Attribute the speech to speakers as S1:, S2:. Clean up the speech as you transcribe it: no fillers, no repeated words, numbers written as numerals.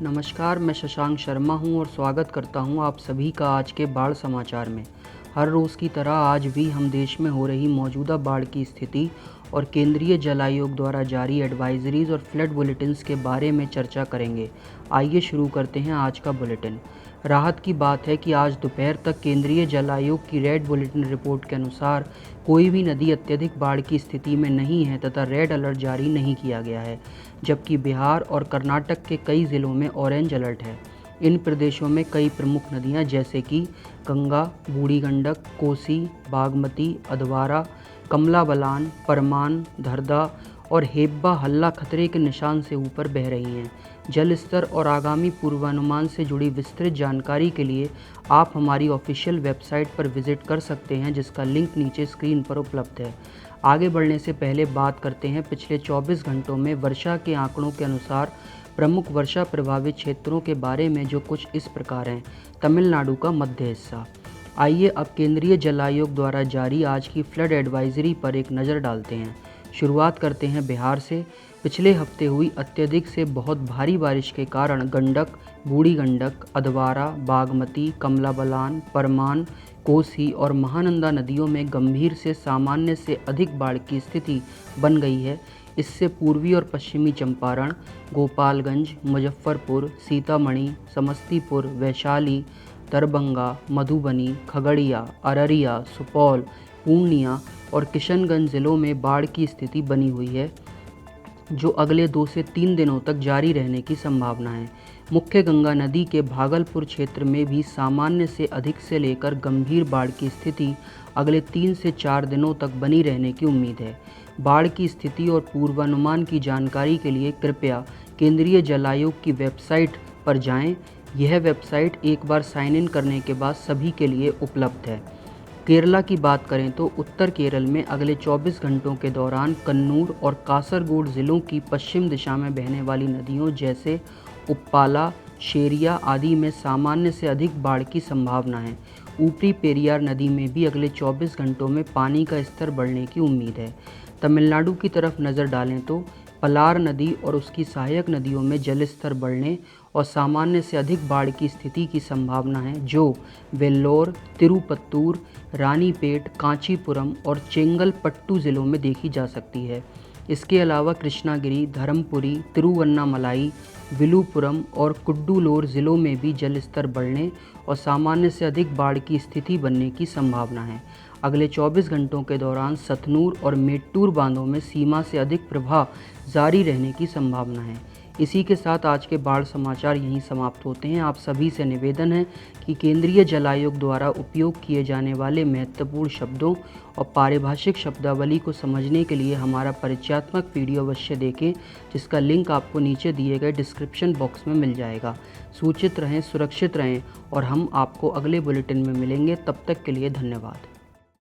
S1: नमस्कार, मैं शशांक शर्मा हूं और स्वागत करता हूं आप सभी का आज के बाढ़ समाचार में। हर रोज़ की तरह आज भी हम देश में हो रही मौजूदा बाढ़ की स्थिति और केंद्रीय जल आयोग द्वारा जारी एडवाइजरीज और फ्लड बुलेटिन्स के बारे में चर्चा करेंगे। आइए शुरू करते हैं आज का बुलेटिन। राहत की बात है कि आज दोपहर तक केंद्रीय जल आयोग की रेड बुलेटिन रिपोर्ट के अनुसार कोई भी नदी अत्यधिक बाढ़ की स्थिति में नहीं है तथा रेड अलर्ट जारी नहीं किया गया है, जबकि बिहार और कर्नाटक के कई ज़िलों में ऑरेंज अलर्ट है। इन प्रदेशों में कई प्रमुख नदियां जैसे कि गंगा, बूढ़ी गंडक, कोसी, बागमती, अधवारा, कमला बलान, परमान, धरदा और हेब्बा हल्ला खतरे के निशान से ऊपर बह रही हैं। जल स्तर और आगामी पूर्वानुमान से जुड़ी विस्तृत जानकारी के लिए आप हमारी ऑफिशियल वेबसाइट पर विजिट कर सकते हैं, जिसका लिंक नीचे स्क्रीन पर उपलब्ध है। आगे बढ़ने से पहले बात करते हैं पिछले 24 घंटों में वर्षा के आंकड़ों के अनुसार प्रमुख वर्षा प्रभावित क्षेत्रों के बारे में, जो कुछ इस प्रकार हैं। तमिलनाडु का मध्य हिस्सा। आइए अब केंद्रीय जल आयोग द्वारा जारी आज की फ्लड एडवाइजरी पर एक नज़र डालते हैं। शुरुआत करते हैं बिहार से। पिछले हफ्ते हुई अत्यधिक से बहुत भारी बारिश के कारण गंडक, बूढ़ी गंडक, अधवारा, बागमती, कमला बलान, परमान, कोसी और महानंदा नदियों में गंभीर से सामान्य से अधिक बाढ़ की स्थिति बन गई है। इससे पूर्वी और पश्चिमी चंपारण, गोपालगंज, मुजफ्फरपुर, सीतामढ़ी, समस्तीपुर, वैशाली, दरभंगा, मधुबनी, खगड़िया, अररिया, सुपौल, पूर्णिया और किशनगंज जिलों में बाढ़ की स्थिति बनी हुई है, जो अगले 2 से 3 दिनों तक जारी रहने की संभावना है। मुख्य गंगा नदी के भागलपुर क्षेत्र में भी सामान्य से अधिक से लेकर गंभीर बाढ़ की स्थिति अगले 3 से 4 दिनों तक बनी रहने की उम्मीद है। बाढ़ की स्थिति और पूर्वानुमान की जानकारी के लिए कृपया केंद्रीय जल आयोग की वेबसाइट पर जाएं। यह वेबसाइट एक बार साइन इन करने के बाद सभी के लिए उपलब्ध है। केरला की बात करें तो उत्तर केरल में अगले 24 घंटों के दौरान कन्नूर और कासरगोड ज़िलों की पश्चिम दिशा में बहने वाली नदियों जैसे उप्पाला, शेरिया आदि में सामान्य से अधिक बाढ़ की संभावना है। ऊपरी पेरियार नदी में भी अगले 24 घंटों में पानी का स्तर बढ़ने की उम्मीद है। तमिलनाडु की तरफ नज़र डालें तो पलार नदी और उसकी सहायक नदियों में जल स्तर बढ़ने और सामान्य से अधिक बाढ़ की स्थिति की संभावना है, जो वेल्लोर, तिरुपत्तूर, रानीपेट, कांचीपुरम और चेंगलपट्टू ज़िलों में देखी जा सकती है। इसके अलावा कृष्णागिरी, धर्मपुरी, तिरुवन्नामलाई, विलुपुरम और कुड्डूलोर ज़िलों में भी जल स्तर बढ़ने और सामान्य से अधिक बाढ़ की स्थिति बनने की संभावना है। अगले 24 घंटों के दौरान सतनूर और मेट्टूर बांधों में सीमा से अधिक प्रवाह जारी रहने की संभावना है। इसी के साथ आज के बाढ़ समाचार यहीं समाप्त होते हैं। आप सभी से निवेदन है कि केंद्रीय जल आयोग द्वारा उपयोग किए जाने वाले महत्वपूर्ण शब्दों और पारिभाषिक शब्दावली को समझने के लिए हमारा परिचयात्मक वीडियो अवश्य देखें, जिसका लिंक आपको नीचे दिए गए डिस्क्रिप्शन बॉक्स में मिल जाएगा। सूचित रहें, सुरक्षित रहें और हम आपको अगले बुलेटिन में मिलेंगे। तब तक के लिए धन्यवाद।